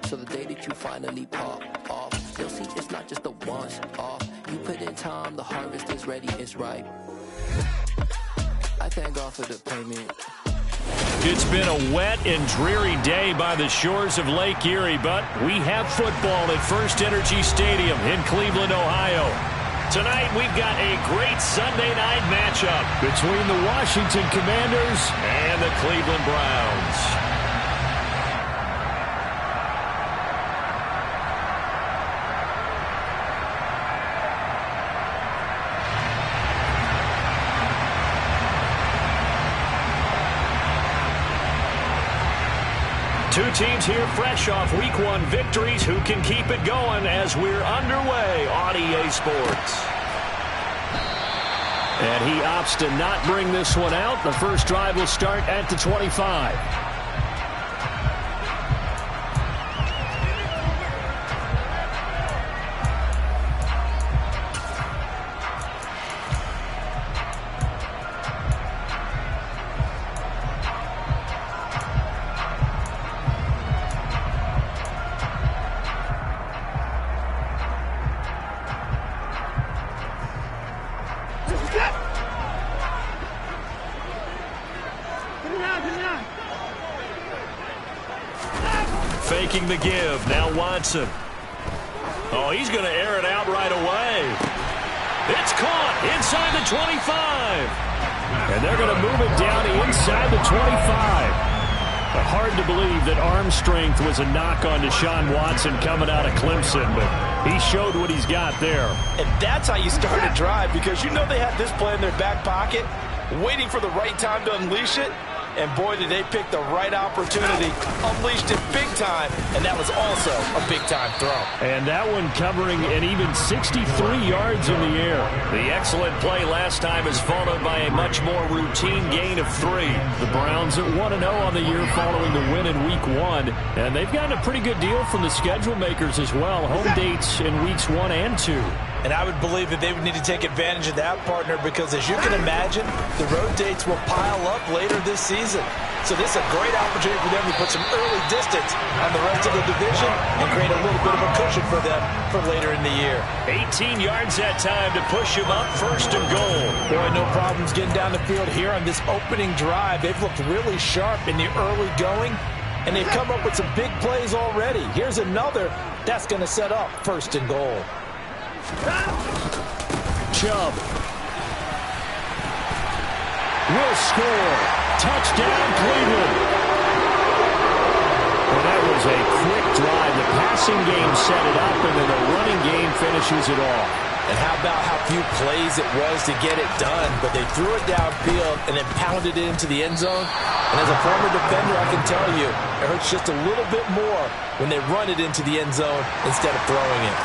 So the day that you finally pop off, you'll see it's not just a once off. You put in time, the harvest is ready, it's ripe. I thank God for the payment. It's been a wet and dreary day by the shores of Lake Erie, but we have football at First Energy Stadium in Cleveland, Ohio. Tonight we've got a great Sunday night matchup between the Washington Commanders and the Cleveland Browns. Two teams here fresh off Week 1 victories who can keep it going as we're underway on EA Sports. And he opts to not bring this one out. The first drive will start at the 25. Faking the give. Now Watson. Oh, he's going to air it out right away. It's caught inside the 25. And they're going to move it down inside the 25. Hard to believe that arm strength was a knock on Deshaun Watson coming out of Clemson, but he showed what he's got there. And that's how you start a drive, because you know they had this play in their back pocket, waiting for the right time to unleash it. And boy, did they pick the right opportunity, unleashed it big time, and that was also a big-time throw. And that one covering an even 63 yards in the air. The excellent play last time is followed by a much more routine gain of 3. The Browns at 1-0 on the year following the win in Week 1, and they've gotten a pretty good deal from the schedule makers as well. Home dates in Weeks 1 and 2. And I would believe that they would need to take advantage of that, partner, because as you can imagine, the road dates will pile up later this season. So this is a great opportunity for them to put some early distance on the rest of the division and create a little bit of a cushion for them for later in the year. 18 yards that time to push him up, first and goal. Boy, no problems getting down the field here on this opening drive. They've looked really sharp in the early going, and they've come up with some big plays already. Here's another that's going to set up first and goal. Chubb will score. Touchdown, Cleveland. Well, that was a quick drive. The passing game set it up, and then the running game finishes it off. And how about how few plays it was to get it done, but they threw it downfield and then pounded it into the end zone. And as a former defender, I can tell you, it hurts just a little bit more when they run it into the end zone instead of throwing it.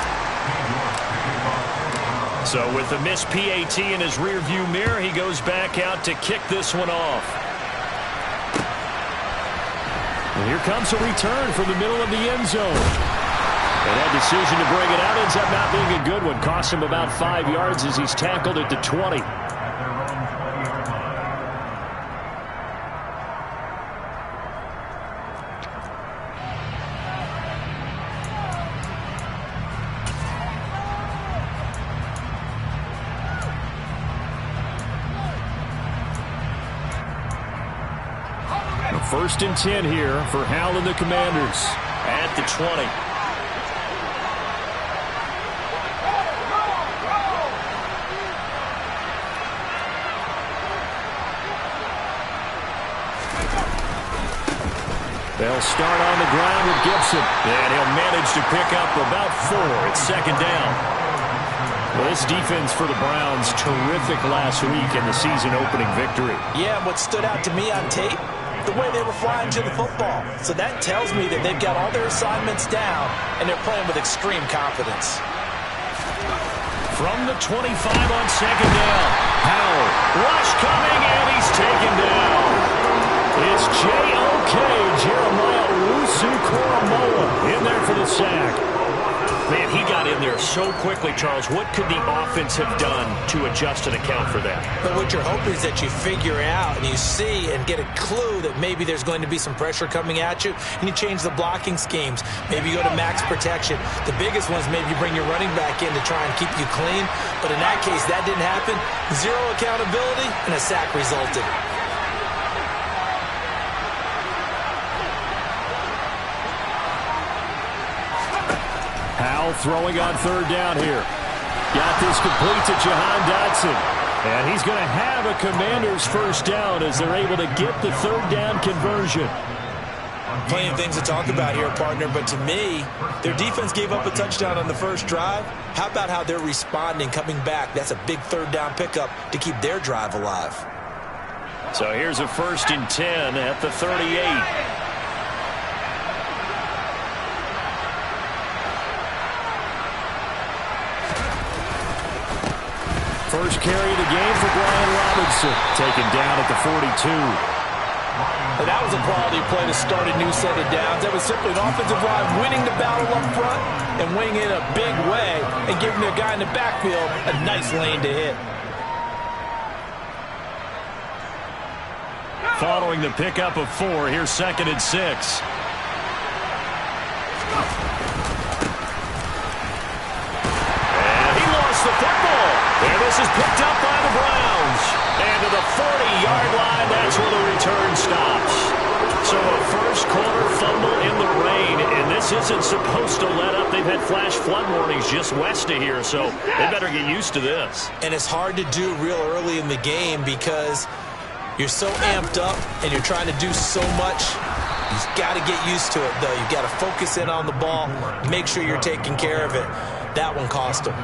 So with the missed PAT in his rearview mirror, he goes back out to kick this one off. And here comes a return from the middle of the end zone. And that decision to bring it out ends up not being a good one. Cost him about 5 yards as he's tackled at the 20. First and 10 here for Hal and the Commanders at the 20. They'll start on the ground with Gibson, and he'll manage to pick up about 4. It's second down. Well, this defense for the Browns, terrific last week in the season-opening victory. Yeah, what stood out to me on tape, the way they were flying to the football. So that tells me that they've got all their assignments down, and they're playing with extreme confidence. From the 25 on second down, Howell, rush coming, and he's taken down. It's J.O.K. Jeremiah Owusu-Koramoah in there for the sack. Man, he got in there so quickly, Charles. What could the offense have done to adjust and account for that? But what you're hoping is that you figure out and you see and get a clue that maybe there's going to be some pressure coming at you, and you change the blocking schemes. Maybe you go to max protection. The biggest one is maybe you bring your running back in to try and keep you clean. But in that case, that didn't happen. Zero accountability, and a sack resulted. Howell throwing on third down here. Got this complete to Jahan Dotson. And he's going to have a Commanders first down as they're able to get the third down conversion. Plenty of things to talk about here, partner, but to me, their defense gave up a touchdown on the first drive. How about how they're responding, coming back? That's a big third down pickup to keep their drive alive. So here's a 1st and 10 at the 38. First carry of the game for Brian Robinson, taken down at the 42. And that was a quality play to start a new set of downs. That was simply an offensive line winning the battle up front and winning it in a big way and giving their guy in the backfield a nice lane to hit. Following the pickup of 4, here's 2nd and 6. And he lost the football. And this is picked up by the Browns. And to the 40-yard line, that's where the return stops. So a first-quarter fumble in the rain, and this isn't supposed to let up. They've had flash flood warnings just west of here, so they better get used to this. And it's hard to do real early in the game because you're so amped up and you're trying to do so much. You've got to get used to it, though. You've got to focus in on the ball, make sure you're taking care of it. That one cost them.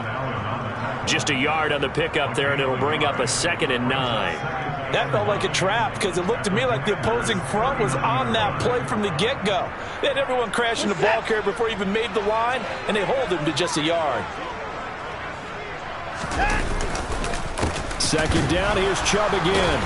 Just a yard on the pickup there, and it'll bring up a 2nd and 9. That felt like a trap because it looked to me like the opposing front was on that play from the get-go. They had everyone crashing the ball carrier before he even made the line, and they hold him to just a yard. 2nd down, here's Chubb again.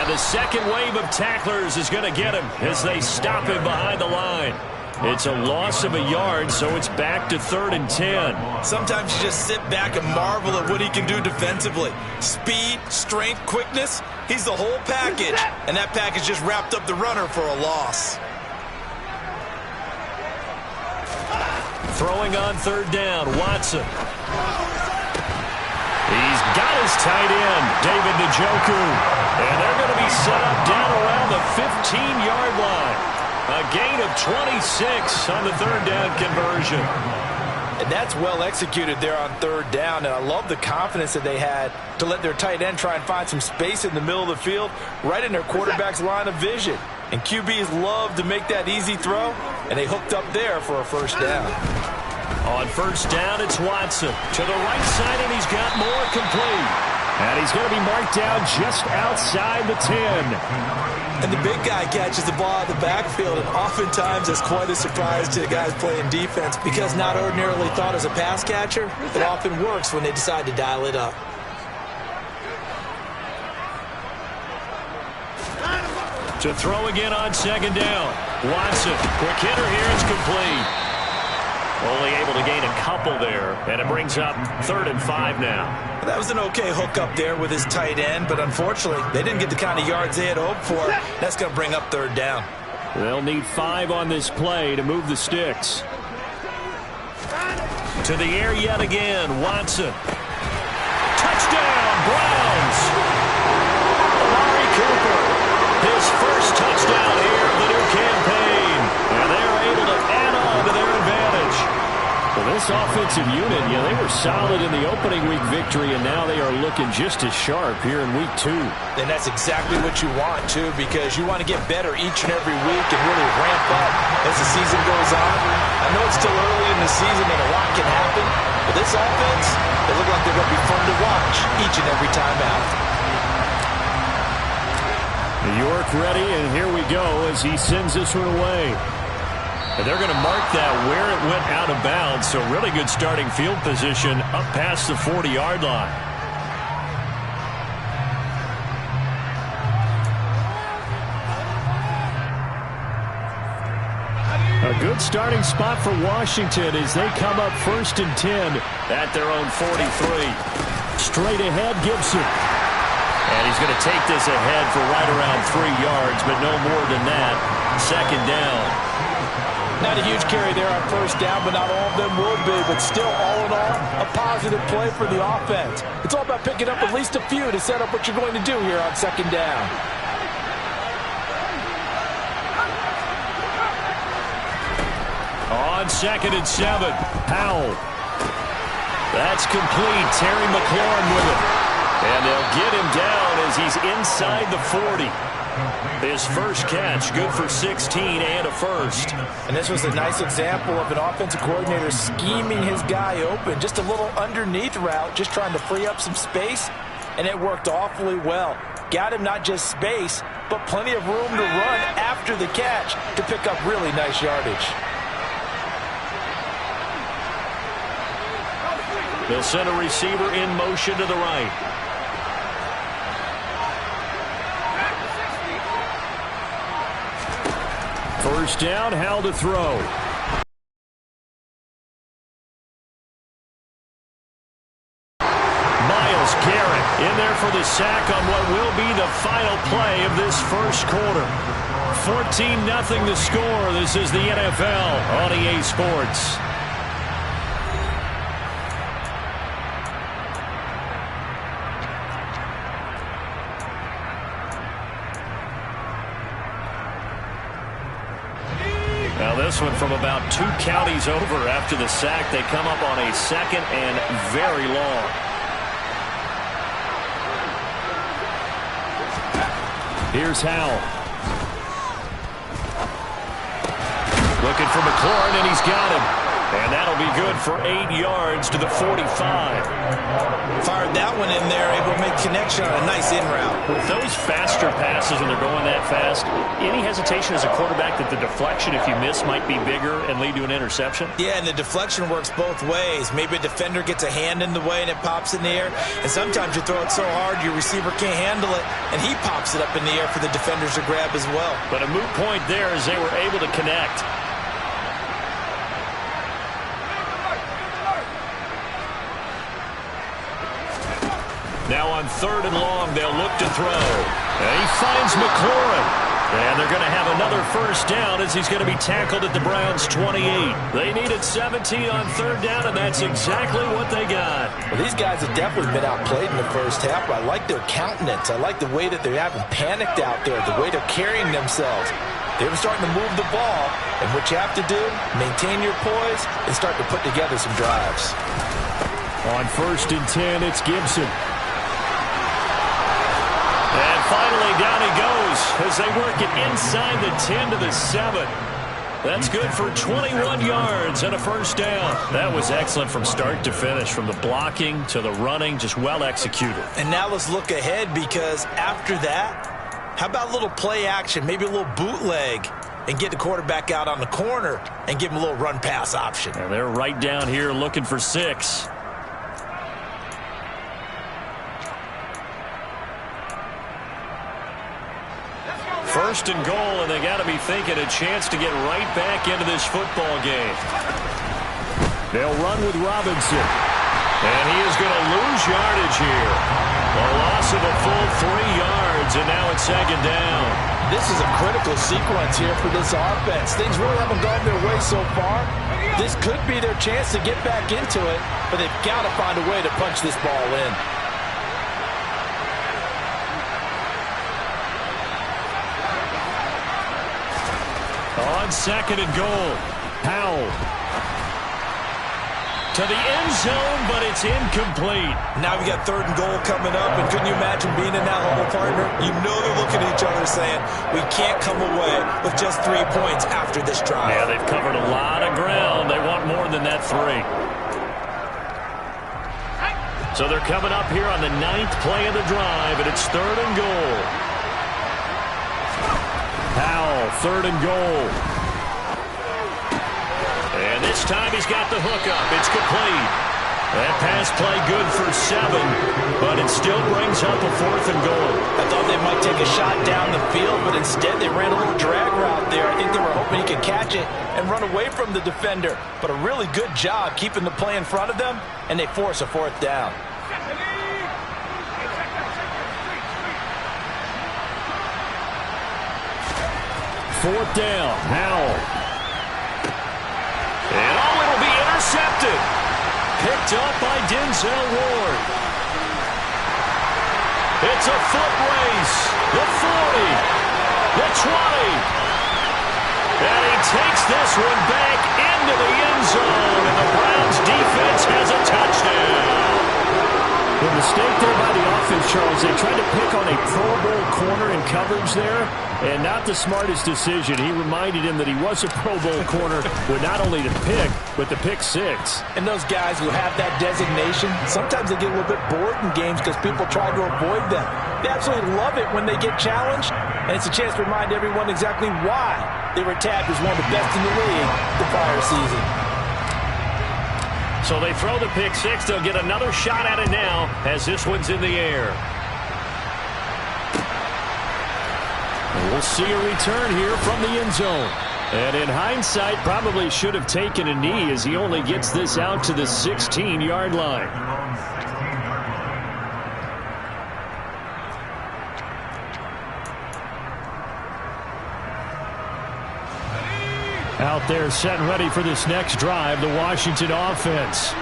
And the second wave of tacklers is going to get him as they stop him behind the line. It's a loss of a yard, so it's back to 3rd and 10. Sometimes you just sit back and marvel at what he can do defensively. Speed, strength, quickness, he's the whole package. And that package just wrapped up the runner for a loss. Throwing on 3rd down, Watson. He's got his tight end, David Njoku. And they're going to be set up down around the 15-yard line. A gain of 26 on the 3rd down conversion. And that's well executed there on 3rd down. And I love the confidence that they had to let their tight end try and find some space in the middle of the field, right in their quarterback's line of vision. And QBs love to make that easy throw, and they hooked up there for a first down. On 1st down, it's Watson. To the right side, and he's got more complete. And he's going to be marked down just outside the 10. And the big guy catches the ball out of the backfield, and oftentimes it's quite a surprise to the guys playing defense because not ordinarily thought as a pass catcher, it often works when they decide to dial it up. To throw again on 2nd down. Watson, quick hitter here, it's complete. Only able to gain a couple there, and it brings up 3rd and 5 now. That was an okay hook up there with his tight end, but unfortunately, they didn't get the kind of yards they had hoped for. That's going to bring up 3rd down. They'll need 5 on this play to move the sticks. To the air yet again, Watson. Touchdown, Browns! Amari Cooper, his first touchdown here of the new campaign. And they're able to add on to their advantage. Well, this offensive unit, they were solid in the opening week victory, and now they are looking just as sharp here in week 2. And that's exactly what you want, too, because you want to get better each and every week and really ramp up as the season goes on. I know it's still early in the season and a lot can happen, but this offense, they look like they're going to be fun to watch each and every time out. New York ready, and here we go as he sends this one away. And they're going to mark that where it went out of bounds, so really good starting field position up past the 40-yard line. A good good starting spot for Washington as they come up 1st and 10 at their own 43. Straight ahead, Gibson. And he's going to take this ahead for right around 3 yards, but no more than that. 2nd down. Not a huge carry there on 1st down, but not all of them will be. But still, all in all, a positive play for the offense. It's all about picking up at least a few to set up what you're going to do here on 2nd down. On 2nd and 7, Powell. That's complete. Terry McLaurin with it. And they'll get him down as he's inside the 40. His first catch, good for 16 and a first. And this was a nice example of an offensive coordinator scheming his guy open. Just a little underneath route, just trying to free up some space, and it worked awfully well. Got him not just space, but plenty of room to run after the catch to pick up really nice yardage. They'll send a receiver in motion to the right. First down, Howell to throw. Myles Garrett in there for the sack on what will be the final play of this first quarter. 14-0 the score. This is the NFL on EA Sports. Now this one from about 2 counties over after the sack. They come up on a 2nd and very long. Here's Howell. Looking for McLaurin, and he's got him. And that'll be good for 8 yards to the 45. Fired that one in there, able to make connection on a nice in route. With those faster passes when they're going that fast, any hesitation as a quarterback that the deflection, if you miss, might be bigger and lead to an interception? Yeah, and the deflection works both ways. Maybe a defender gets a hand in the way and it pops in the air. And sometimes you throw it so hard your receiver can't handle it, and he pops it up in the air for the defenders to grab as well. But a moot point there as they were able to connect. Now on 3rd and long, they'll look to throw. And he finds McLaurin. And they're going to have another first down as he's going to be tackled at the Browns' 28. They needed 17 on 3rd down, and that's exactly what they got. Well, these guys have definitely been outplayed in the first half. I like their countenance. I like the way that they haven't panicked out there, the way they're carrying themselves. They were starting to move the ball, and what you have to do, maintain your poise and start to put together some drives. On 1st and 10, it's Gibson. And finally, down he goes as they work it inside the 10 to the 7. That's good for 21 yards and a first down. That was excellent from start to finish, from the blocking to the running, just well executed. And now let's look ahead, because after that, how about a little play action, maybe a little bootleg, and get the quarterback out on the corner and give him a little run-pass option. And they're right down here looking for 6. First and goal, and they got to be thinking a chance to get right back into this football game. They'll run with Robinson. And he is going to lose yardage here. A loss of a full 3 yards, and now it's 2nd down. This is a critical sequence here for this offense. Things really haven't gone their way so far. This could be their chance to get back into it, but they've got to find a way to punch this ball in. On 2nd and goal, Powell. To the end zone, but it's incomplete. Now we got 3rd and goal coming up, and couldn't you imagine being in that hole, partner? You know they're looking at each other saying, we can't come away with just 3 points after this drive. Yeah, they've covered a lot of ground. They want more than that 3. So they're coming up here on the 9th play of the drive, and it's 3rd and goal. Powell, 3rd and goal. And this time he's got the hook up. It's complete. That pass play good for 7, but it still brings up a 4th and goal. I thought they might take a shot down the field, but instead they ran a little drag route there. I think they were hoping he could catch it and run away from the defender. But a really good job keeping the play in front of them, and they force a 4th down. Fourth down, Howell. And it'll be intercepted. Picked up by Denzel Ward. It's a foot race. The 40. The 20. And he takes this one back into the end zone. And the Browns defense has a touchdown. The mistake there by the offense, Charles, they tried to pick on a Pro Bowl corner in coverage there, and not the smartest decision. He reminded him that he was a Pro Bowl corner with not only the pick, but the pick 6. And those guys who have that designation, sometimes they get a little bit bored in games because people try to avoid them. They absolutely love it when they get challenged, and it's a chance to remind everyone exactly why they were tabbed as one of the best in the league the prior season. So they throw the pick 6. They'll get another shot at it now as this one's in the air. And we'll see a return here from the end zone. And in hindsight, probably should have taken a knee as he only gets this out to the 16-yard line. Out there set and ready for this next drive, the Washington offense.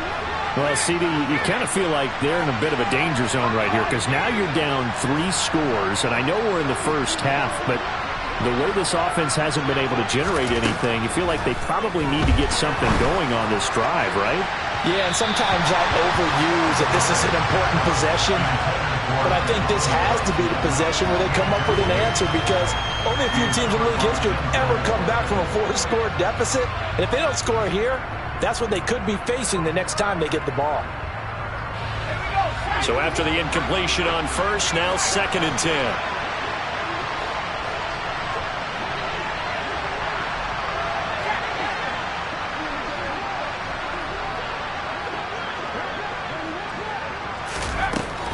Well, CD, you kind of feel like they're in a bit of a danger zone right here because now you're down 3 scores, and I know we're in the first half, but the way this offense hasn't been able to generate anything, you feel like they probably need to get something going on this drive, right? Yeah, and sometimes I'll overuse that this is an important possession, but I think this has to be the possession where they come up with an answer because only a few teams in league history have ever come back from a 4-score deficit. And if they don't score here, that's what they could be facing the next time they get the ball. So after the incompletion on first, now 2nd and 10.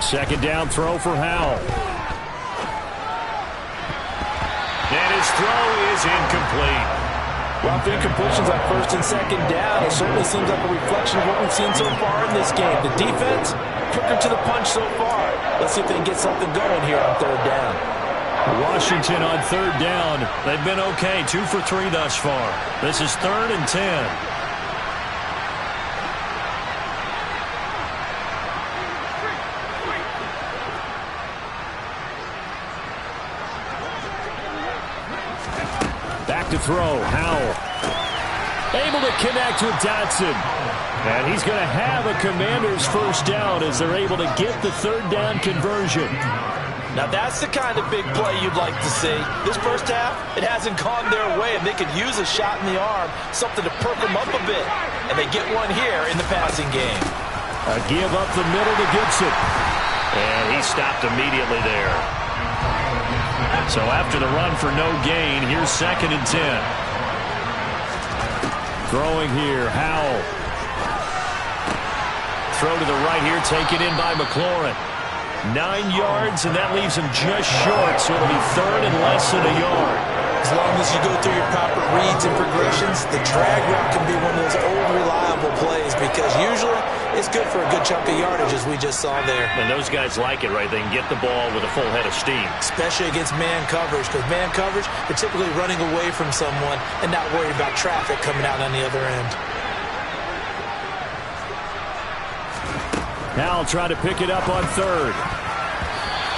Second down throw for Howell. And his throw is incomplete. Well, for incompletions on 1st and 2nd down, it certainly seems like a reflection of what we've seen so far in this game. The defense, quicker to the punch so far. Let's see if they can get something going here on 3rd down. Washington on 3rd down. They've been okay, 2 for 3 thus far. This is 3rd and 10. To throw, Howell. Able to connect with Dotson. And he's going to have a Commanders first down as they're able to get the 3rd down conversion. Now that's the kind of big play you'd like to see. This first half, it hasn't gone their way, and they could use a shot in the arm, something to perk them up a bit. And they get one here in the passing game. A give up the middle to Gibson. And he stopped immediately there. So after the run for no gain, here's 2nd and 10. Throwing here, Howell. Throw to the right here, taken in by McLaurin. 9 yards, and that leaves him just short, so it'll be 3rd and less than a yard. As long as you go through your proper reads and progressions, the drag route can be one of those old reliable plays because usually it's good for a good chunk of yardage, as we just saw there. And those guys like it, right? They can get the ball with a full head of steam. Especially against man coverage, because man coverage, they're typically running away from someone and not worried about traffic coming out on the other end. Howell trying to pick it up on 3rd.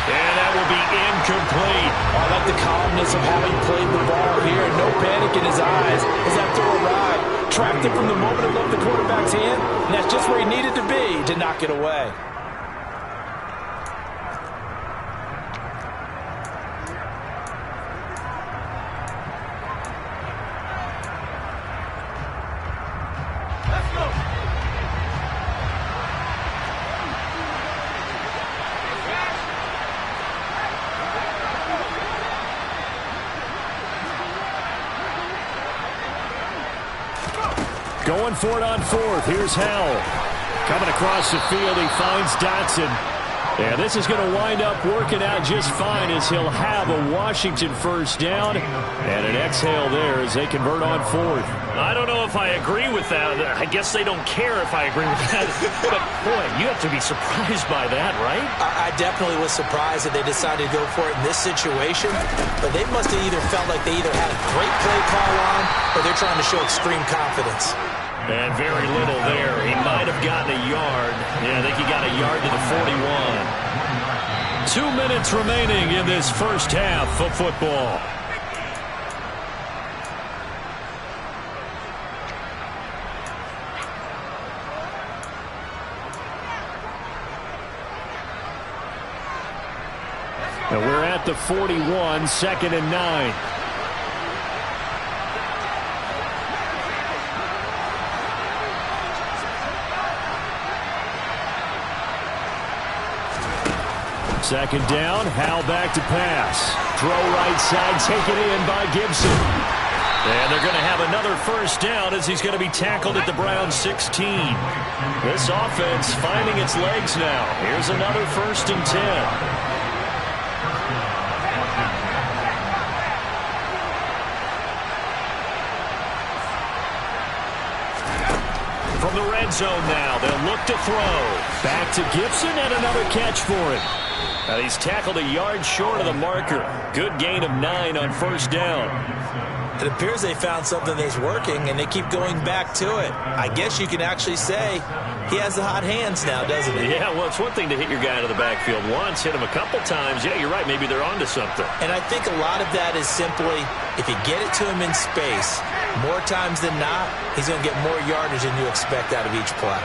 And that will be incomplete. I like the calmness of having played the ball here. No panic in his eyes as that throw arrived. Tracked it from the moment it left the quarterback's hand, and that's just where he needed to be to knock it away. Going for it on 4th. Here's Howell. Coming across the field, he finds Dotson. And this is going to wind up working out just fine as he'll have a Washington first down and an exhale there as they convert on fourth. I don't know if I agree with that. I guess they don't care if I agree with that. But, boy, you have to be surprised by that, right? I definitely was surprised that they decided to go for it in this situation. But they must have either felt like they either had a great play call on or they're trying to show extreme confidence. And very little there. He might have gotten a yard. Yeah, I think he got a yard to the 41. 2 minutes remaining in this first half of football. And we're at the 41, 2nd and 9. Second down, Howell back to pass. Throw right side, taken in by Gibson. And they're going to have another first down as he's going to be tackled at the Browns 16. This offense finding its legs now. Here's another 1st and 10. From the red zone now, they'll look to throw. Back to Gibson and another catch for him. Now he's tackled a yard short of the marker. Good gain of 9 on first down. It appears they found something that's working, and they keep going back to it. I guess you can actually say he has the hot hands now, doesn't he? Yeah, well, it's one thing to hit your guy out of the backfield once, hit him a couple times. Yeah, you're right. Maybe they're onto something. And I think a lot of that is simply if you get it to him in space, more times than not, he's going to get more yardage than you expect out of each play.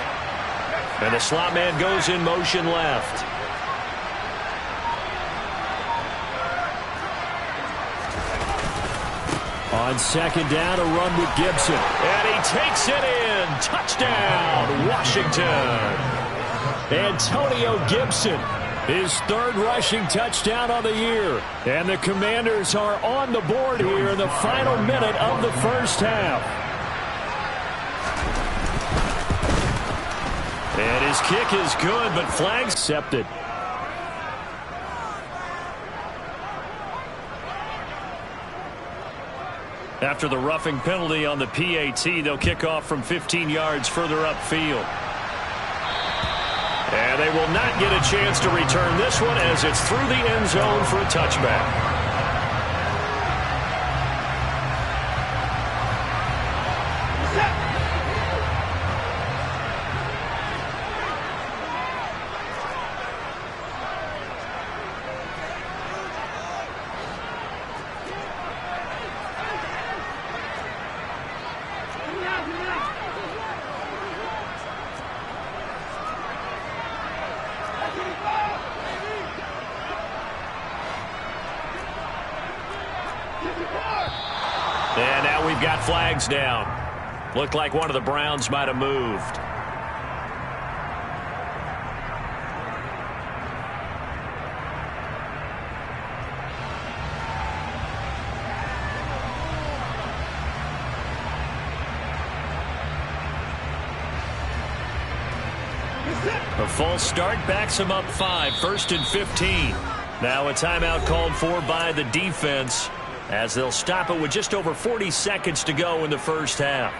And the slot man goes in motion left. On second down, a run with Gibson. And he takes it in. Touchdown, Washington. Antonio Gibson, his 3rd rushing touchdown on the year. And the Commanders are on the board here in the final minute of the first half. And his kick is good, but flag accepted. After the roughing penalty on the PAT, they'll kick off from 15 yards further upfield. And they will not get a chance to return this one as it's through the end zone for a touchback. And now we've got flags down. Looked like one of the Browns might have moved. A false start backs him up 5, 1st and 15. Now a timeout called for by the defense as they'll stop it with just over 40 seconds to go in the first half.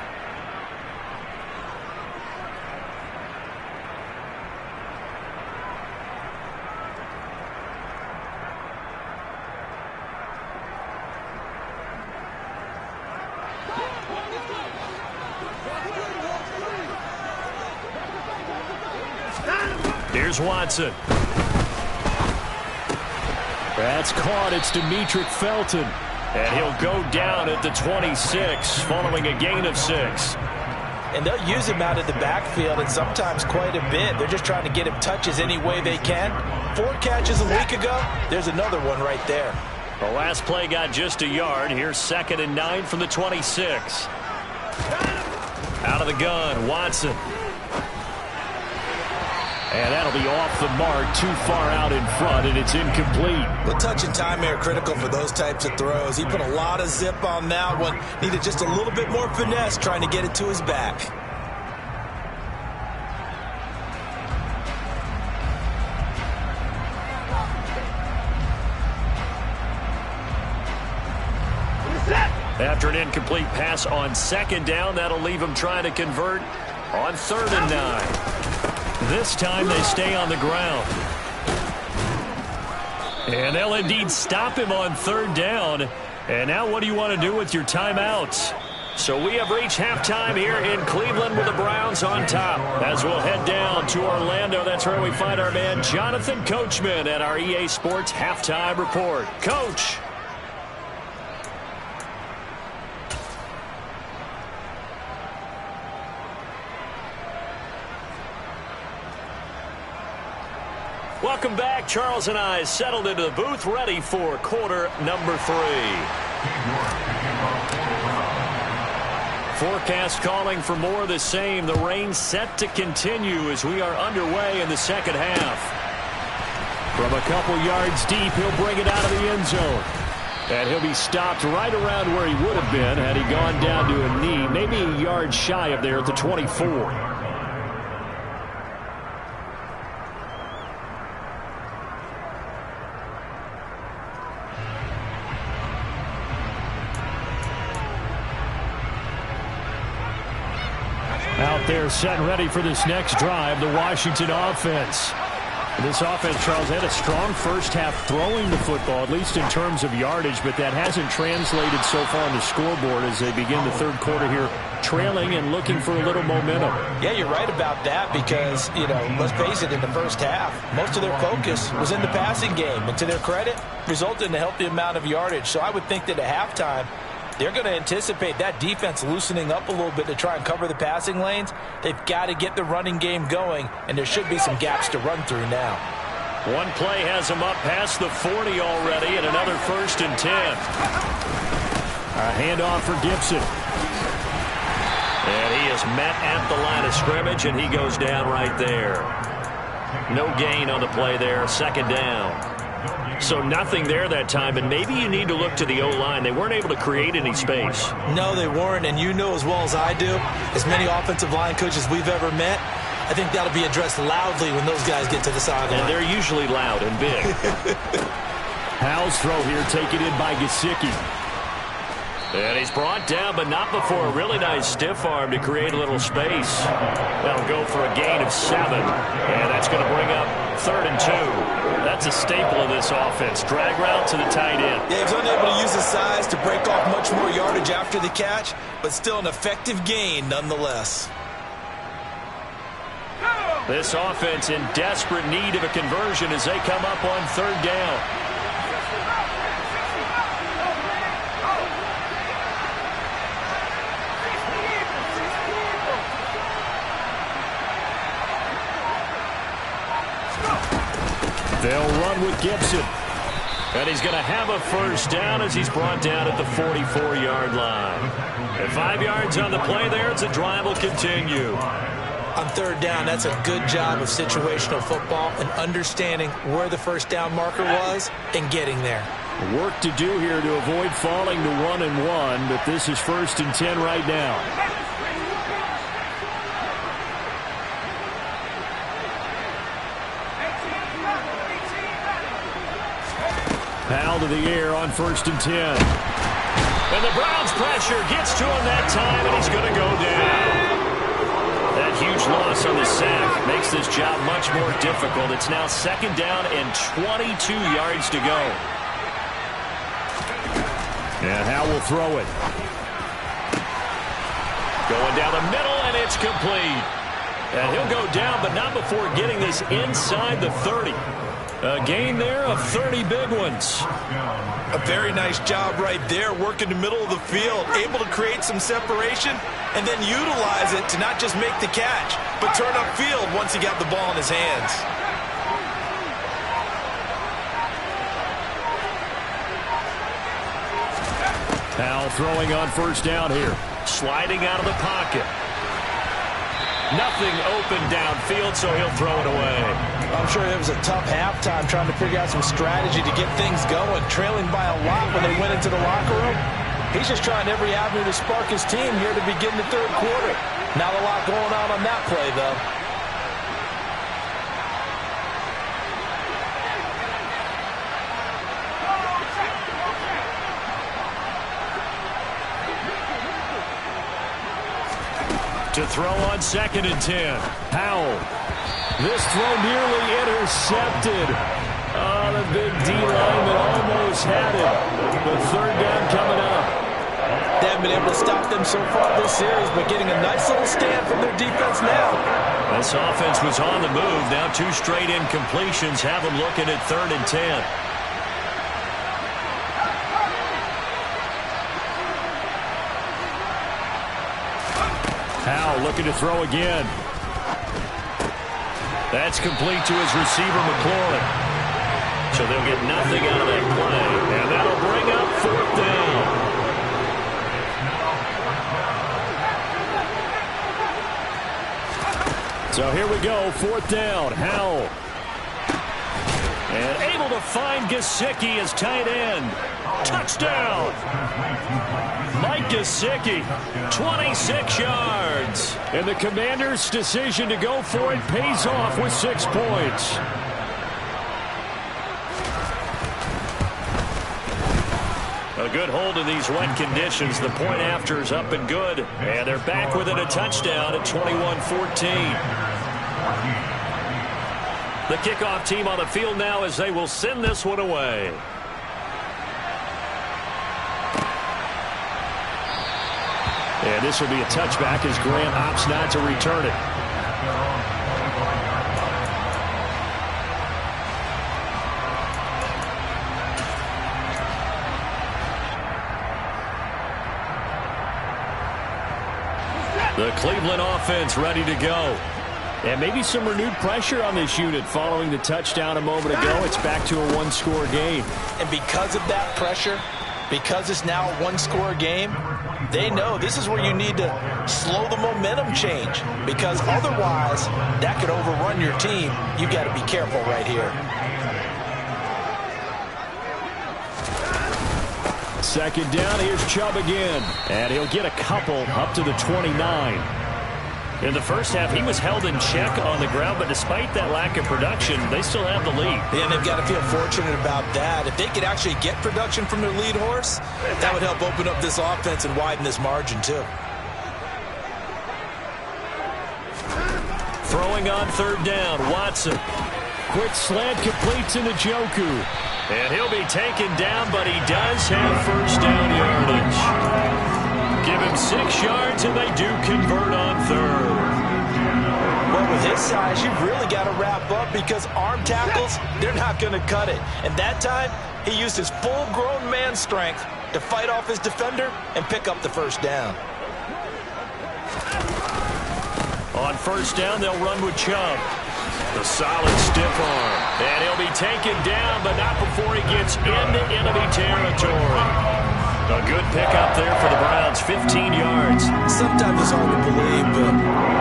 Here's Watson. That's caught. It's Demetric Felton. And he'll go down at the 26 following a gain of 6. And they'll use him out of the backfield, and sometimes quite a bit. They're just trying to get him touches any way they can. 4 catches a week ago. There's another one right there. The last play got just a yard. Here's 2nd and 9 from the 26. Out of the gun, Watson. And that'll be off the mark, too far out in front, and it's incomplete. Well, touch and time are critical for those types of throws. He put a lot of zip on that one. Needed just a little bit more finesse trying to get it to his back. After an incomplete pass on second down, that'll leave them trying to convert on 3rd and 9. This time they stay on the ground. And they'll indeed stop him on 3rd down. And now what do you want to do with your timeouts? So we have reached halftime here in Cleveland with the Browns on top. As we'll head down to Orlando, that's where we find our man Jonathan Coachman at our EA Sports Halftime Report. Coach. Welcome back. Charles and I settled into the booth, ready for quarter number 3. Forecast calling for more of the same. The rain set to continue as we are underway in the second half. From a couple yards deep, he'll bring it out of the end zone. And he'll be stopped right around where he would have been had he gone down to a knee, maybe a yard shy of there at the 24. Out there set and ready for this next drive, the Washington offense. This offense, Charles, had a strong first half throwing the football, at least in terms of yardage, but that hasn't translated so far on the scoreboard as they begin the third quarter here, trailing and looking for a little momentum. Yeah, you're right about that because, let's face it, in the first half, most of their focus was in the passing game. And to their credit, resulted in a healthy amount of yardage. So I would think that at halftime, they're going to anticipate that defense loosening up a little bit to try and cover the passing lanes. They've got to get the running game going, and there should be some gaps to run through now. One play has them up past the 40 already, and another 1st and 10. A handoff for Gibson. And he is met at the line of scrimmage, and he goes down right there. No gain on the play there, 2nd down. So nothing there that time, and maybe you need to look to the O-line. They weren't able to create any space. No, they weren't, and you know as well as I do, as many offensive line coaches we've ever met, I think that'll be addressed loudly when those guys get to the sideline. And they're usually loud and big. Howell's throw here taken in by Gesicki. And he's brought down, but not before a really nice stiff arm to create a little space. That'll go for a gain of 7. And that's going to bring up 3rd and 2. That's a staple of this offense. Drag route to the tight end. Yeah, he's unable to use his size to break off much more yardage after the catch, but still an effective gain nonetheless. This offense in desperate need of a conversion as they come up on 3rd down. They'll run with Gibson. And he's going to have a 1st down as he's brought down at the 44-yard line. And 5 yards on the play there as the drive will continue. On 3rd down, that's a good job of situational football and understanding where the 1st down marker was and getting there. Work to do here to avoid falling to 1-1, but this is 1st and 10 right now. Powell to the air on 1st and 10. And the Browns pressure gets to him that time, and he's going to go down. That huge loss on the sack makes this job much more difficult. It's now 2nd down and 22 yards to go. And Howell will throw it. Going down the middle, and it's complete. And he'll go down, but not before getting this inside the 30. A gain there of 30 big ones. A very nice job right there, working the middle of the field, able to create some separation, and then utilize it to not just make the catch, but turn upfield once he got the ball in his hands. Powell throwing on 1st down here. Sliding out of the pocket. Nothing open downfield, so he'll throw it away. I'm sure it was a tough halftime trying to figure out some strategy to get things going, trailing by a lot when they went into the locker room. He's just trying every avenue to spark his team here to begin the 3rd quarter. Not a lot going on that play, though. To throw on 2nd and 10. Howell. This throw nearly intercepted. Oh, the big D lineman almost had it. But 3rd down coming up. They haven't been able to stop them so far this series, but getting a nice little stand from their defense now. This offense was on the move. Now 2 straight incompletions have them looking at 3rd and 10. Howell looking to throw again. That's complete to his receiver, McLaurin. So they'll get nothing out of that play. And that'll bring up 4th down. So here we go, 4th down. Howell. And able to find Gesicki as tight end. Touchdown! Mike Gesicki, 26 yards. And the Commanders' decision to go for it pays off with 6 points. A good hold in these wet conditions. The point after is up and good. And they're back within a touchdown at 21-14. The kickoff team on the field now as they will send this one away. And this will be a touchback as Grant opts not to return it. The Cleveland offense ready to go. And maybe some renewed pressure on this unit following the touchdown a moment ago. It's back to a 1-score game. And because of that pressure, because it's now a 1-score game, they know this is where you need to slow the momentum change, because otherwise that could overrun your team. You've got to be careful right here. 2nd down, here's Chubb again. And he'll get a couple up to the 29. In the first half, he was held in check on the ground, but despite that lack of production, they still have the lead. Yeah, and they've got to feel fortunate about that. If they could actually get production from their lead horse, that would help open up this offense and widen this margin too. Throwing on 3rd down, Watson. Quick slant completes into Njoku. And he'll be taken down, but he does have 1st down yardage. Give him 6 yards, and they do convert on 3rd. Well, with his size, you've really got to wrap up, because arm tackles, they're not going to cut it. And that time, he used his full-grown man strength to fight off his defender and pick up the 1st down. On 1st down, they'll run with Chubb. The solid stiff arm. And he'll be taken down, but not before he gets into enemy territory. A good pickup there for the Browns, 15 yards. Sometimes it's hard to believe, but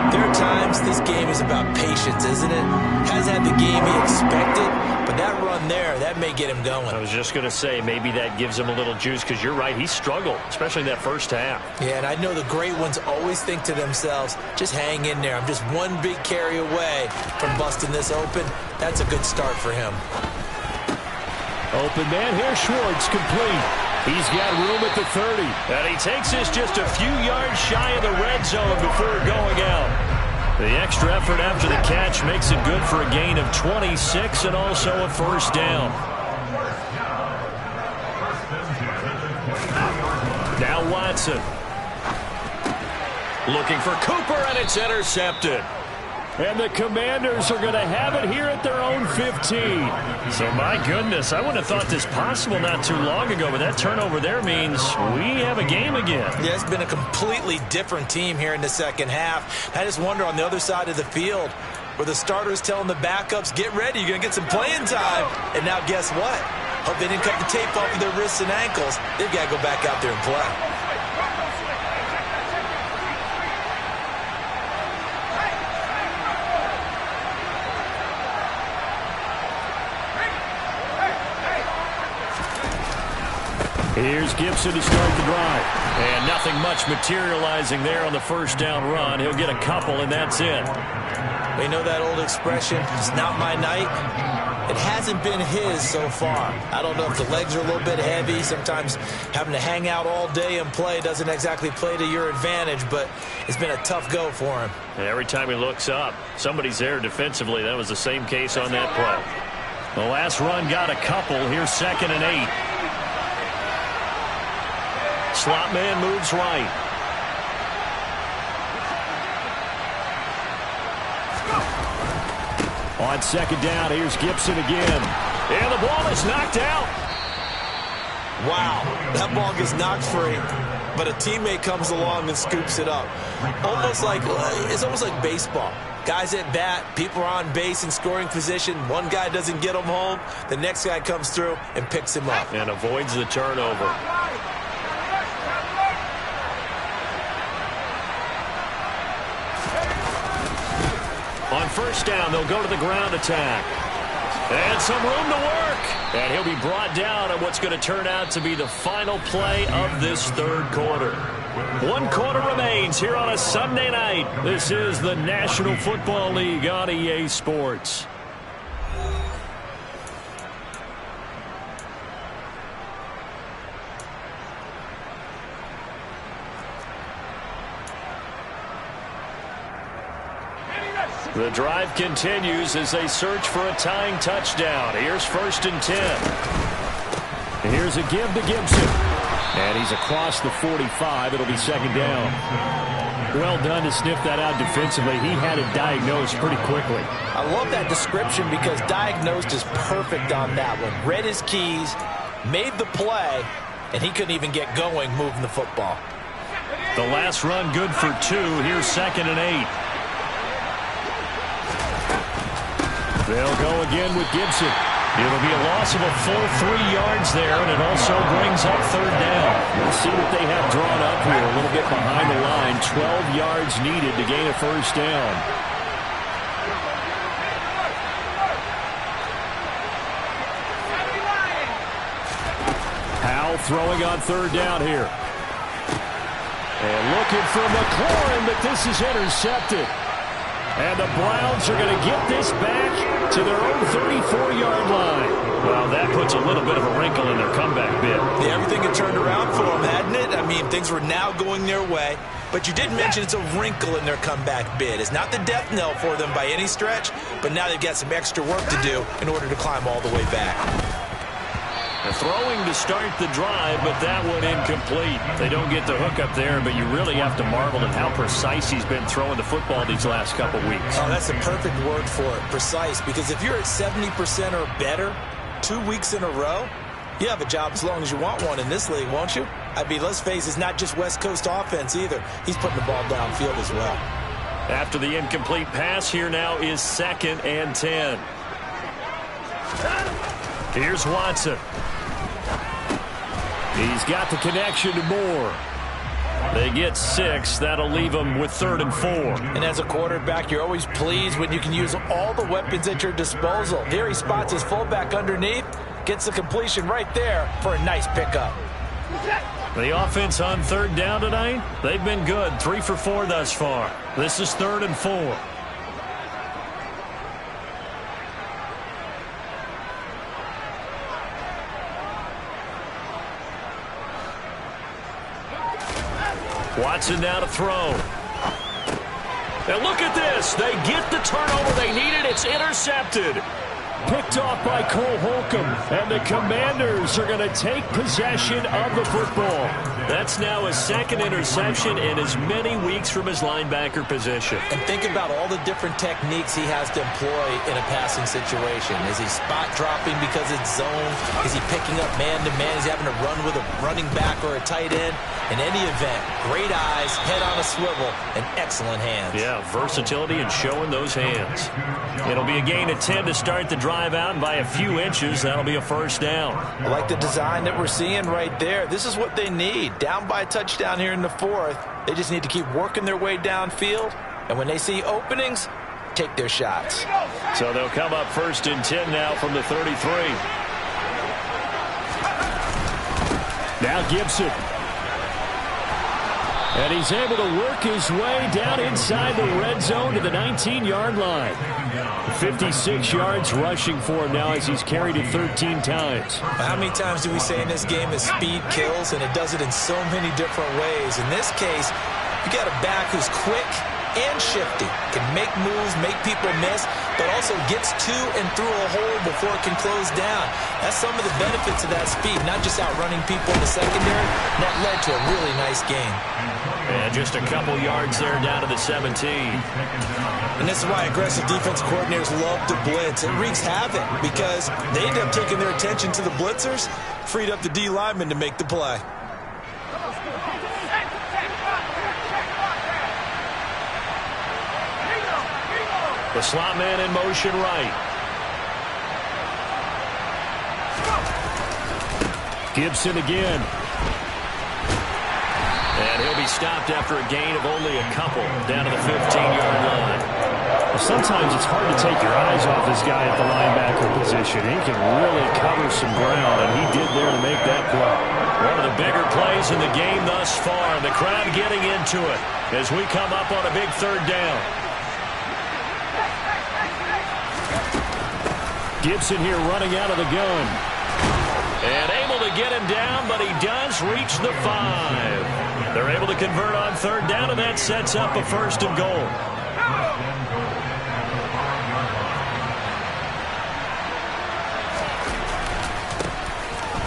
there are times this game is about patience, isn't it? Hasn't had the game he expected, but that run there, that may get him going. I was just going to say, maybe that gives him a little juice, because you're right, he struggled, especially in that first half. Yeah, and I know the great ones always think to themselves, just hang in there. I'm just one big carry away from busting this open. That's a good start for him. Open man here, Schwartz, complete. He's got room at the 30. And he takes this just a few yards shy of the red zone before going out. The extra effort after the catch makes it good for a gain of 26 and also a 1st down. Now Watson. Looking for Cooper, and it's intercepted. And the Commanders are going to have it here at their own 15. So, my goodness, I wouldn't have thought this possible not too long ago, but that turnover there means we have a game again. Yeah, it's been a completely different team here in the second half. I just wonder on the other side of the field where the starters telling the backups, get ready, you're going to get some playing time. And now guess what? Hope they didn't cut the tape off of their wrists and ankles. They've got to go back out there and play. Here's Gibson to start the drive. And nothing much materializing there on the 1st down run. He'll get a couple, and that's it. We know that old expression, it's not my night. It hasn't been his so far. I don't know if the legs are a little bit heavy. Sometimes having to hang out all day and play doesn't exactly play to your advantage, but it's been a tough go for him. And every time he looks up, somebody's there defensively. That was the same case on that play. The last run got a couple. Here's 2nd and 8. Slot man moves right. On 2nd down, here's Gibson again. And the ball is knocked out. Wow, that ball gets knocked free, but a teammate comes along and scoops it up. It's almost like baseball. Guys at bat, people are on base in scoring position. One guy doesn't get him home. The next guy comes through and picks him up. And avoids the turnover. On 1st down, they'll go to the ground attack. And some room to work. And he'll be brought down on what's going to turn out to be the final play of this 3rd quarter. 1 quarter remains here on a Sunday night. This is the National Football League on EA Sports. The drive continues as they search for a tying touchdown. Here's 1st and 10. And here's a give to Gibson. And he's across the 45. It'll be 2nd down. Well done to sniff that out defensively. He had it diagnosed pretty quickly. I love that description because diagnosed is perfect on that one. Read his keys, made the play, and he couldn't even get going moving the football. The last run good for 2. Here's 2nd and 8. They'll go again with Gibson. It'll be a loss of a full 3 yards there, and it also brings up 3rd down. We'll see what they have drawn up here. A little bit behind the line. 12 yards needed to gain a 1st down. Powell throwing on 3rd down here. And looking for McLaurin, but this is intercepted. And the Browns are going to get this back to their own 34-yard line. Well, that puts a little bit of a wrinkle in their comeback bid. Yeah, everything had turned around for them, hadn't it? I mean, things were now going their way. But you did mention it's a wrinkle in their comeback bid. It's not the death knell for them by any stretch, but now they've got some extra work to do in order to climb all the way back. They're throwing to start the drive, but that one incomplete. They don't get the hook up there, but you really have to marvel at how precise he's been throwing the football these last couple weeks. Oh, that's a perfect word for it, precise, because if you're at 70% or better 2 weeks in a row, you have a job as long as you want one in this league, won't you? I mean, let's face it, it's not just West Coast offense either. He's putting the ball downfield as well. After the incomplete pass, here now is 2nd and 10. Here's Watson. He's got the connection to Moore. They get 6. That'll leave them with 3rd and 4. And as a quarterback, you're always pleased when you can use all the weapons at your disposal. Here he spots his fullback underneath, gets the completion right there for a nice pickup. The offense on 3rd down tonight, they've been good. 3 for 4 thus far. This is 3rd and 4. Watson now to throw. And look at this. They get the turnover they needed. It's intercepted. Picked off by Cole Holcomb. And the Commanders are going to take possession of the football. That's now his 2nd interception in as many weeks from his linebacker position. And think about all the different techniques he has to employ in a passing situation. Is he spot dropping because it's zone? Is he picking up man-to-man? Is he having to run with a running back or a tight end? In any event, great eyes, head on a swivel, and excellent hands. Yeah, versatility and showing those hands. It'll be a gain of 10 to start the drive out, and by a few inches, that'll be a 1st down. I like the design that we're seeing right there. This is what they need. Down by a touchdown here in the 4th. They just need to keep working their way downfield, and when they see openings, take their shots. So they'll come up 1st and 10 now from the 33. Now Gibson. And he's able to work his way down inside the red zone to the 19-yard line. 56 yards rushing for him now as he's carried it 13 times. How many times do we say in this game that speed kills, and it does it in so many different ways? In this case, you got a back who's quick and shifty, can make moves, make people miss, but also gets to and through a hole before it can close down. That's some of the benefits of that speed, not just outrunning people in the secondary. That led to a really nice game. And just a couple yards there down to the 17. And this is why aggressive defense coordinators love to blitz. It wreaks havoc because they end up taking their attention to the blitzers, freed up the D lineman to make the play. The slot man in motion right. Gibson again. And he'll be stopped after a gain of only a couple down to the 15-yard line. Well, sometimes it's hard to take your eyes off this guy at the linebacker position. He can really cover some ground, and he did there to make that play. One of the bigger plays in the game thus far. The crowd getting into it as we come up on a big third down. Gibson here running out of the gun. And able to get him down, but he does reach the 5. They're able to convert on third down, and that sets up a 1st and goal.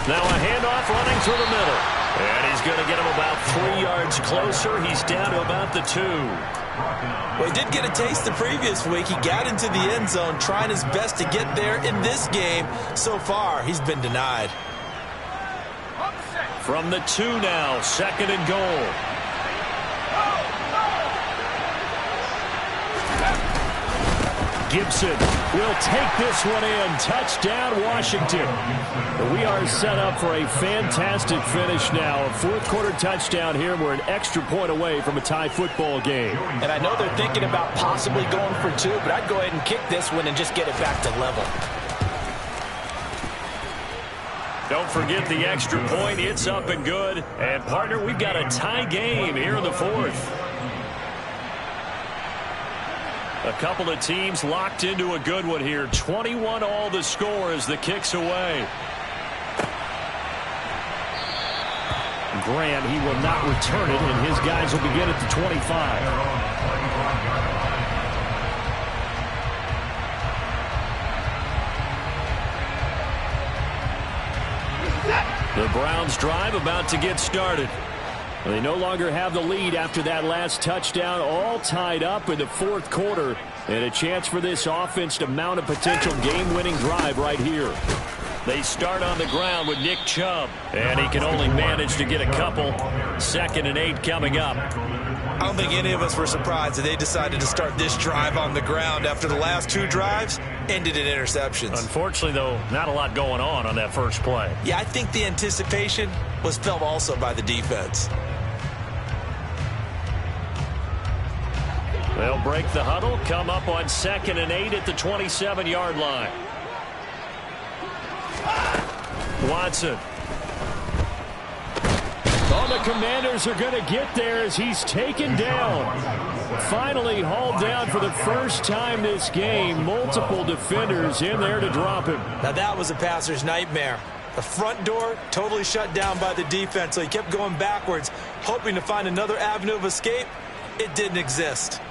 Now a handoff running through the middle. And he's going to get him about 3 yards closer. He's down to about the 2. Well, he did get a taste the previous week. He got into the end zone trying his best to get there in this game. So far, he's been denied. From the 2 now, 2nd and goal. Gibson will take this one in. Touchdown, Washington. We are set up for a fantastic finish now. A 4th quarter touchdown here. We're an extra point away from a tie football game. And I know they're thinking about possibly going for 2, but I'd go ahead and kick this one and just get it back to level. Don't forget the extra point. It's up and good. And, partner, we've got a tie game here in the 4th. A couple of teams locked into a good one here. 21 all the score as the kick's away. Grant, he will not return it, and his guys will begin at the 25. The Browns drive about to get started. They no longer have the lead after that last touchdown, all tied up in the 4th quarter, and a chance for this offense to mount a potential game-winning drive right here. They start on the ground with Nick Chubb, and he can only manage to get a couple. 2nd and 8 coming up. I don't think any of us were surprised that they decided to start this drive on the ground after the last 2 drives ended in interceptions. Unfortunately, though, not a lot going on that first play. Yeah, I think the anticipation was felt also by the defense. They'll break the huddle, come up on 2nd and 8 at the 27-yard line. Watson. Oh, the Commanders are going to get there as he's taken down. Finally hauled down for the first time this game. Multiple defenders in there to drop him. Now that was a passer's nightmare. The front door totally shut down by the defense, so he kept going backwards, hoping to find another avenue of escape. It didn't exist.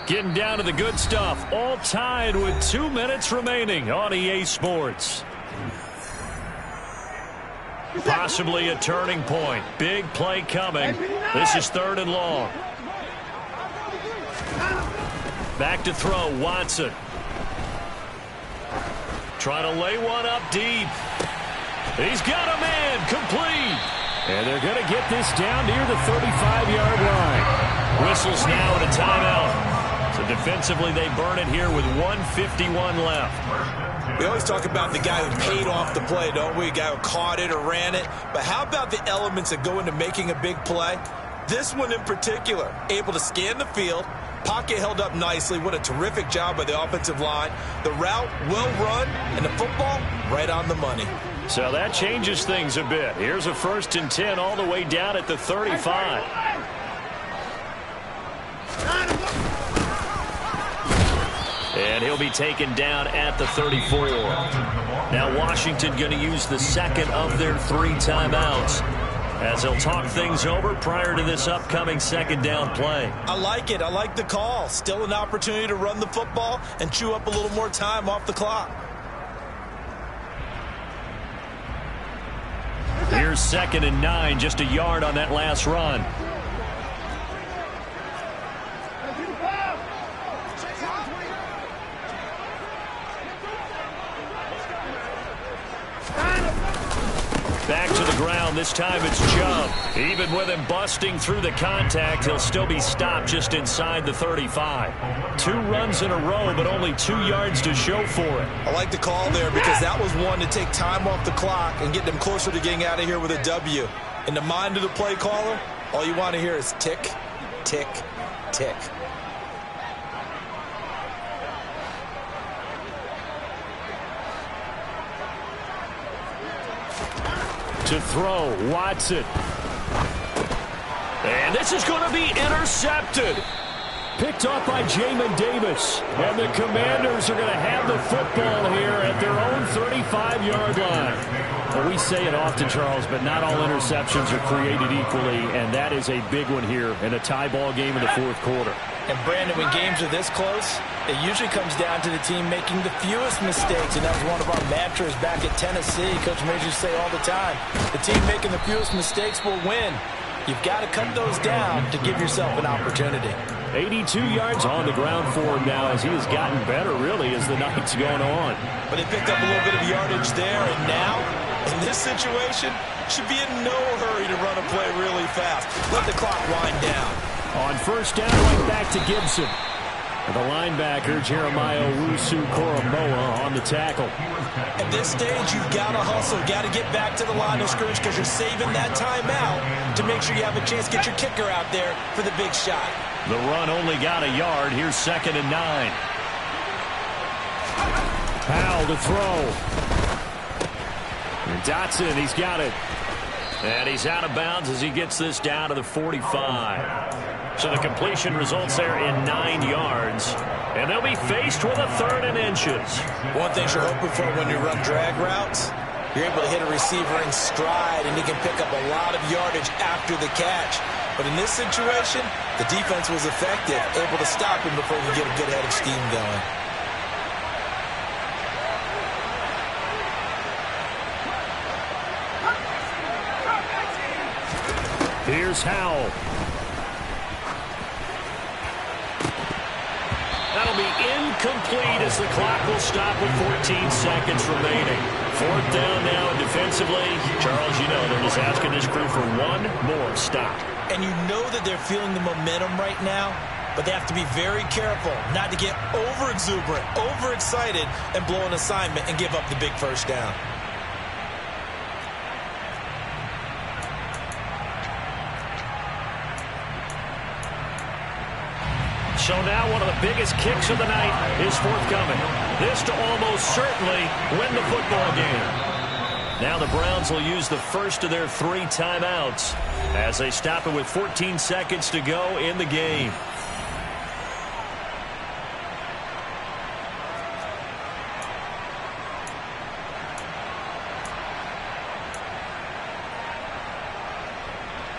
Getting down to the good stuff. All tied with 2 minutes remaining on EA Sports. Possibly a turning point. Big play coming. This is 3rd and long. Back to throw, Watson. Trying to lay one up deep. He's got a man, complete. And they're going to get this down near the 35-yard line. Whistles now at a timeout. So defensively, they burn it here with 1:51 left. We always talk about the guy who paid off the play, don't we? A guy who caught it or ran it. But how about the elements that go into making a big play? This one in particular, able to scan the field, pocket held up nicely. What a terrific job by the offensive line. The route well run, and the football right on the money. So that changes things a bit. Here's a 1st and 10 all the way down at the 35. And he'll be taken down at the 34. Now Washington going to use the second of their 3 timeouts as they'll talk things over prior to this upcoming 2nd down play. I like it. I like the call. Still an opportunity to run the football and chew up a little more time off the clock. Here's 2nd and 9, just a yard on that last run. Back to the ground. This time it's Chubb. Even with him busting through the contact, he'll still be stopped just inside the 35. 2 runs in a row, but only 2 yards to show for it. I like the call there because that was one to take time off the clock and get them closer to getting out of here with a W. In the mind of the play caller, all you want to hear is tick, tick, tick. To throw, Watson. And this is going to be intercepted. Picked off by Jamin Davis. And the Commanders are going to have the football here at their own 35-yard line. Well, we say it often, Charles, but not all interceptions are created equally, and that is a big one here in a tie ball game in the 4th quarter. And, Brandon, when games are this close, it usually comes down to the team making the fewest mistakes, and that was one of our mantras back at Tennessee. Coach Major used to say all the time, the team making the fewest mistakes will win. You've got to cut those down to give yourself an opportunity. 82 yards on the ground for him now as he has gotten better, really, as the night's going on. But they picked up a little bit of yardage there, and now, in this situation, should be in no hurry to run a play really fast. Let the clock wind down. On 1st down, right back to Gibson. And the linebacker, Jeremiah Owusu-Koramoah, on the tackle. At this stage, you've got to hustle. Got to get back to the line of scrimmage because you're saving that timeout to make sure you have a chance to get your kicker out there for the big shot. The run only got a yard. Here's 2nd and 9. Powell to throw. And Dotson, he's got it. And he's out of bounds as he gets this down to the 45. So the completion results there in 9 yards. And they'll be faced with a 3rd and inches. One thing you're hoping for when you run drag routes, you're able to hit a receiver in stride, and he can pick up a lot of yardage after the catch. But in this situation, the defense was effective, able to stop him before he could get a good head of steam going. Here's Howell. That'll be incomplete as the clock will stop with 14 seconds remaining. 4th down now, and defensively, Charles, you know, they're just asking this crew for one more stop. And you know that they're feeling the momentum right now, but they have to be very careful not to get over-exuberant, overexcited, and blow an assignment and give up the big 1st down. So now one of the biggest kicks of the night is forthcoming. This to almost certainly win the football game. Now the Browns will use the first of their 3 timeouts as they stop it with 14 seconds to go in the game.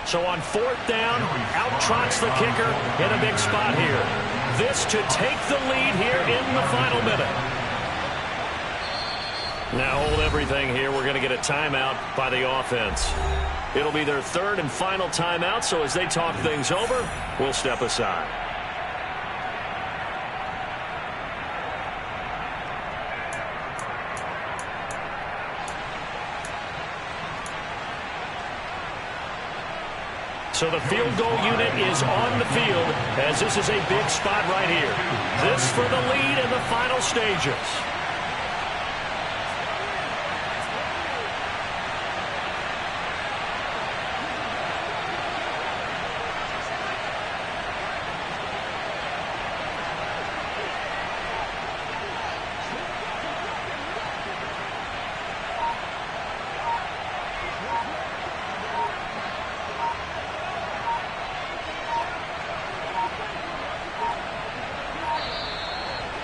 So on 4th down, out trots the kicker in a big spot here. This to take the lead here in the final minute. Now hold everything here. We're going to get a timeout by the offense. It'll be their 3rd and final timeout, so as they talk things over, we'll step aside. So the field goal unit is on the field as this is a big spot right here. This for the lead in the final stages.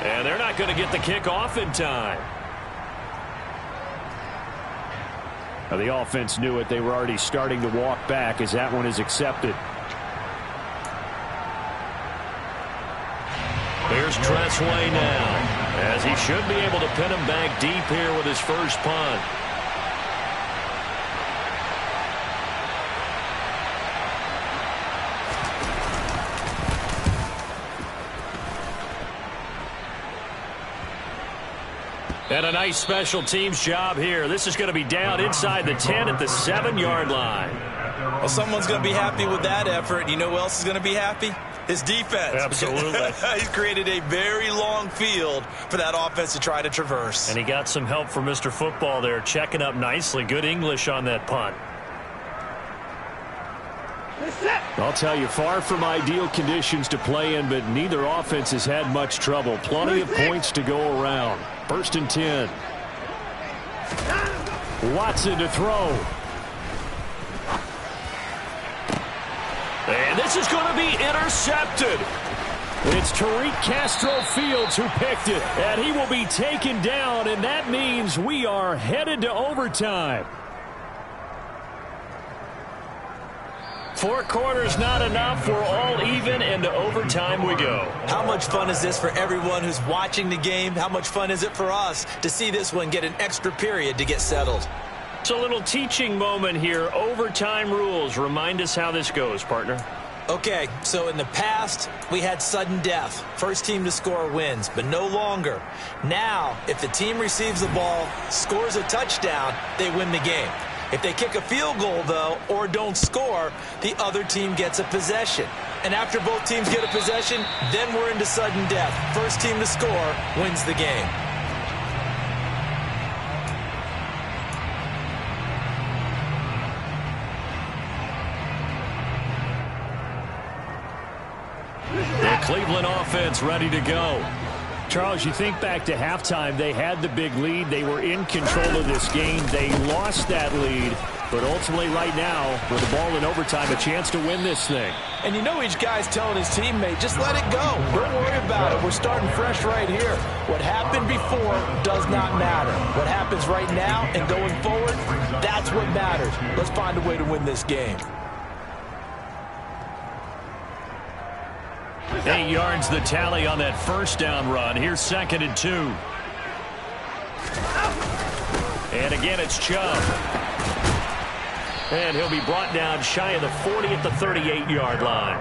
And they're not going to get the kick off in time. Now, the offense knew it. They were already starting to walk back as that one is accepted. Here's Tressway now, as he should be able to pin him back deep here with his first punt. And a nice special teams job here. This is going to be down inside the 10 at the 7-yard line. Well, someone's going to be happy with that effort. You know who else is going to be happy? His defense. Absolutely. He's created a very long field for that offense to try to traverse. And he got some help from Mr. Football there, checking up nicely. Good English on that punt. I'll tell you, far from ideal conditions to play in, but neither offense has had much trouble. Plenty of points to go around. First and 10. Watson to throw. And this is going to be intercepted. It's Tariq Castro-Fields who picked it, and he will be taken down, and that means we are headed to overtime. 4 quarters not enough. We're all even, and to overtime we go. How much fun is this for everyone who's watching the game? How much fun is it for us to see this one get an extra period to get settled? It's a little teaching moment here. Overtime rules. Remind us how this goes, partner. Okay, so in the past, we had sudden death. First team to score wins, but no longer. Now, if the team receives the ball, scores a touchdown, they win the game. If they kick a field goal, though, or don't score, the other team gets a possession. And after both teams get a possession, then we're into sudden death. First team to score wins the game. The Cleveland offense ready to go. Charles, you think back to halftime, they had the big lead. They were in control of this game. They lost that lead. But ultimately right now, with the ball in overtime, a chance to win this thing. And you know each guy's telling his teammate, just let it go. Don't worry about it. We're starting fresh right here. What happened before does not matter. What happens right now and going forward, that's what matters. Let's find a way to win this game. 8 yards the tally on that first down run. Here's 2nd and 2. And again, it's Chubb. And he'll be brought down shy of the 40 at the 38-yard line.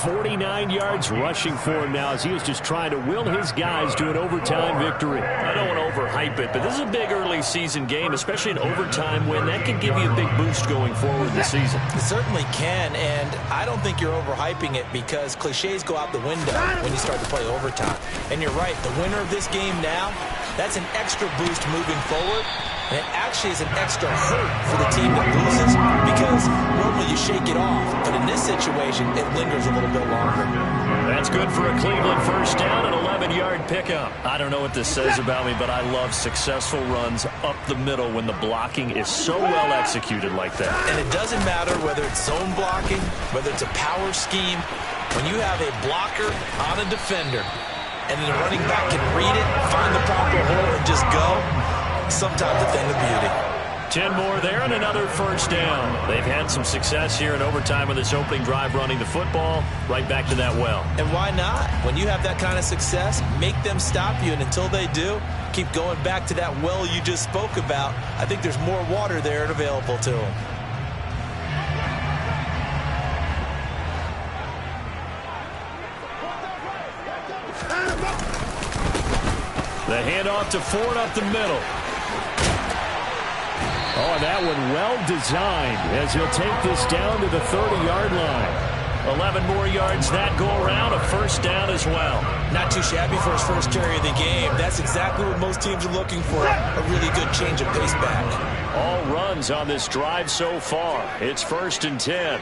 49 yards rushing for him now as he was just trying to will his guys to an overtime victory. I don't want to overhype it, but this is a big early season game, especially an overtime win. That can give you a big boost going forward this season. It certainly can, and I don't think you're overhyping it because cliches go out the window when you start to play overtime. And you're right, the winner of this game now, that's an extra boost moving forward. And it actually is an extra hurt for the team that loses because normally you shake it off. But in this situation, it lingers a little bit longer. That's good for a Cleveland first down, an 11-yard pickup. I don't know what this says about me, but I love successful runs up the middle when the blocking is so well executed like that. And it doesn't matter whether it's zone blocking, whether it's a power scheme. When you have a blocker on a defender and then the running back can read it, find the proper hole, and just go, sometimes a thing of beauty. 10 more there and another first down. They've had some success here in overtime with this opening drive running the football. Right back to that well. And why not? When you have that kind of success, make them stop you. And until they do, keep going back to that well you just spoke about. I think there's more water there and available to them. The handoff to Ford up the middle. Oh, and that one well designed as he'll take this down to the 30-yard line. 11 more yards that go around, a first down as well. Not too shabby for his first carry of the game. That's exactly what most teams are looking for, a really good change of pace back. All runs on this drive so far. It's 1st and 10.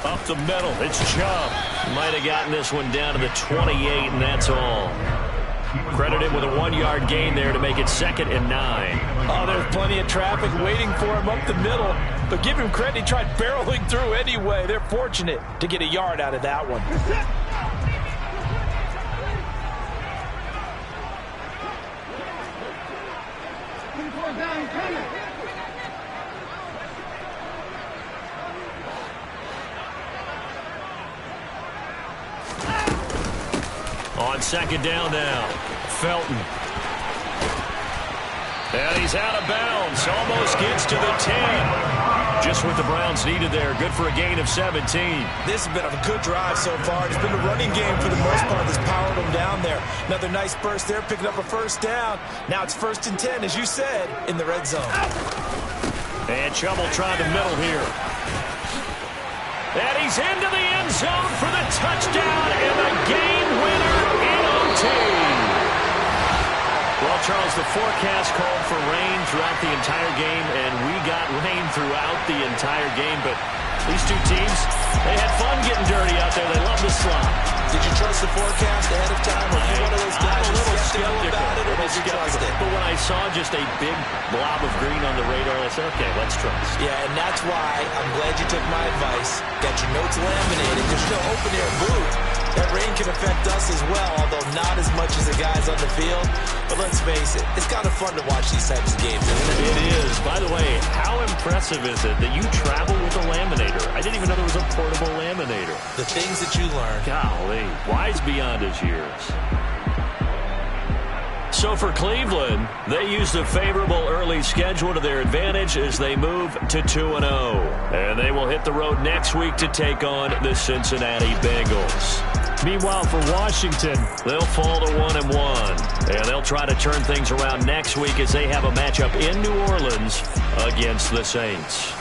Up the middle, it's Chubb. Might have gotten this one down to the 28, and that's all. Credit him with a 1-yard gain there to make it 2nd and 9. Oh, there's plenty of traffic waiting for him up the middle. but give him credit. He tried barreling through anyway. They're fortunate to get a yard out of that one. On second down now, Felton. And he's out of bounds. Almost gets to the 10. Just what the Browns needed there. Good for a gain of 17. This has been a good drive so far. It's been a running game for the most part that's powered them down there. Another nice burst there, picking up a first down. Now it's 1st and 10, as you said, in the red zone. And Chubb will try the middle here. And he's into the end zone for the touchdown and the game winner in OT. Well, Charles, the forecast called for rain throughout the entire game, and we got rain throughout the entire game. But these two teams, they had fun getting dirty out there. They love the slop. Did you trust the forecast ahead of time? Or were you one of those guys I'm a little skeptical about it, or did you trust it? But when I saw just a big blob of green on the radar, I said, okay, let's trust. Yeah, and that's why I'm glad you took my advice. Got your notes laminated. There's no open-air blue. That rain can affect us as well, although not as much as the guys on the field. But let's face it, it's kind of fun to watch these types of games, isn't it? It is. By the way, how impressive is it that you travel with a laminator? I didn't even know there was a portable laminator. The things that you learn. Golly, wise beyond his years. So for Cleveland, they used a favorable early schedule to their advantage as they move to 2-0. And they will hit the road next week to take on the Cincinnati Bengals. Meanwhile, for Washington, they'll fall to 1-1. And they'll try to turn things around next week as they have a matchup in New Orleans against the Saints.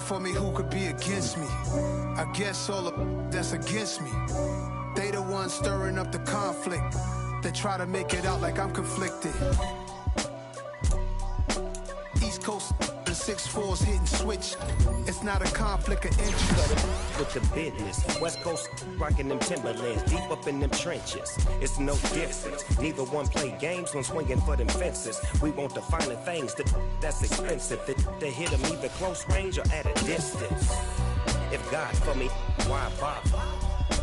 for me, who could be against me? I guess all the that's against me. They the ones stirring up the conflict. They try to make it out like I'm conflicted. East Coast, the 6'4's hitting switch. It's not a conflict of interest. With the business, West Coast rocking them Timberlands, deep up in them trenches. It's no difference. Neither one play games when swinging for them fences. We want the finer things that's expensive. They hit them either close range or at a distance. If God for me, why bother?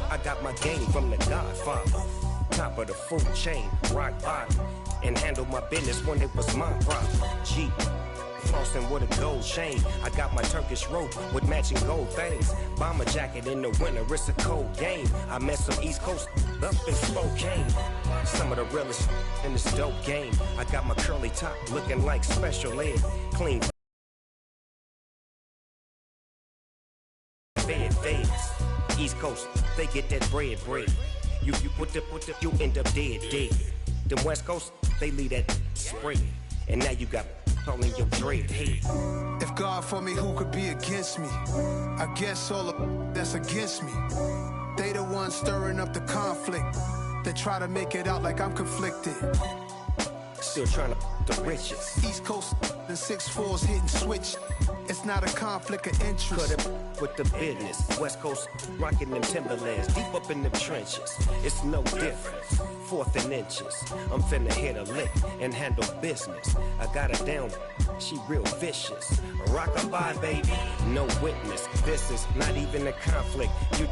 I got my game from the Godfather. Top of the food chain, rock bottom, and handle my business when it was my problem. G. Flossing with a gold chain. I got my Turkish rope with matching gold things. Bomber jacket in the winter, it's a cold game. I met some East Coast up in Spokane. Some of the realest in this dope game. I got my curly top looking like special ed. Clean feds. East Coast, they get that bread. You you end up dead. Them West Coast, they leave that spray. And now you got calling your dread head. If God for me, who could be against me? I guess all the that's against me. They the ones stirring up the conflict. They try to make it out like I'm conflicted. Still trying to the riches. East Coast, the 6'4's hitting switch. It's not a conflict of interest. Cut it with the business. West Coast rocking them Timberlands, deep up in them trenches. It's no difference. Fourth and inches. I'm finna hit a lick and handle business. I got her down. She real vicious. Rock-a-bye, baby. No witness. This is not even a conflict. You